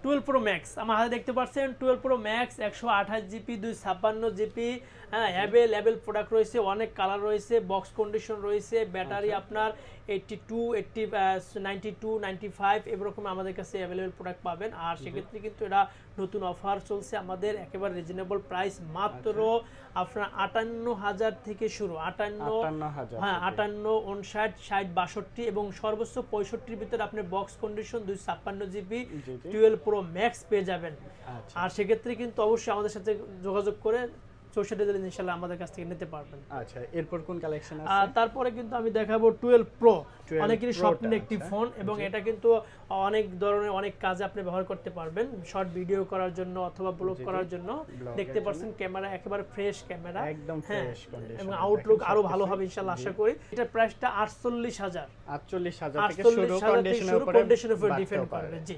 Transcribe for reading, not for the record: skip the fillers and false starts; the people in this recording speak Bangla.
12 প্রো ম্যাক্স আমার হাতে দেখতে পাচ্ছেন 12 প্রো ম্যাক্স 128 জিবি 256 জিবি, হ্যাঁ অ্যাভেলেবল প্রোডাক্ট রয়েছে, অনেক কালার রয়েছে, বক্স কন্ডিশন রয়েছে, ব্যাটারি আপনার 82 80 92 95 এরকম আমাদের কাছে অ্যাভেলেবল প্রোডাক্ট পাবেন। আর সেক্ষেত্রে কিন্তু এটা নতুন অফার চলছে আমাদের, একেবারে রিজনেবল প্রাইস, মাত্র আপনার 58,000 থেকে শুরু। 58, হ্যাঁ 58, 59, 60, 62 এবং সর্বোচ্চ 65-র ভিতরে আপনি box condition 256 GB 12 pro max পেয়ে যাবেন। আর সেক্ষেত্রে কিন্তু অবশ্যই আমাদের সাথে যোগাযোগ করে 64 দিন ইনশাআল্লাহ আমাদের কাছ থেকে নিতে পারবেন। আচ্ছা, এরপর কোন কালেকশন আছে? তারপরে কিন্তু আমি দেখাবো 12 প্রো, অনেকেরই স্বপ্নের একটি ফোন, এবং এটা কিন্তু অনেক ধরনের অনেক কাজে আপনি ব্যবহার করতে পারবেন, শর্ট ভিডিও করার জন্য অথবা ব্লগ করার জন্য। দেখতে পাচ্ছেন ক্যামেরা একেবারে ফ্রেশ ক্যামেরা, একদম ফ্রেশ কন্ডিশন, এবং আউটলুক আরো ভালো হবে ইনশাআল্লাহ আশা করি। এটা প্রাইসটা 48,000 থেকে শুরু, কন্ডিশনের উপরে ডিপেন্ড করবে। জি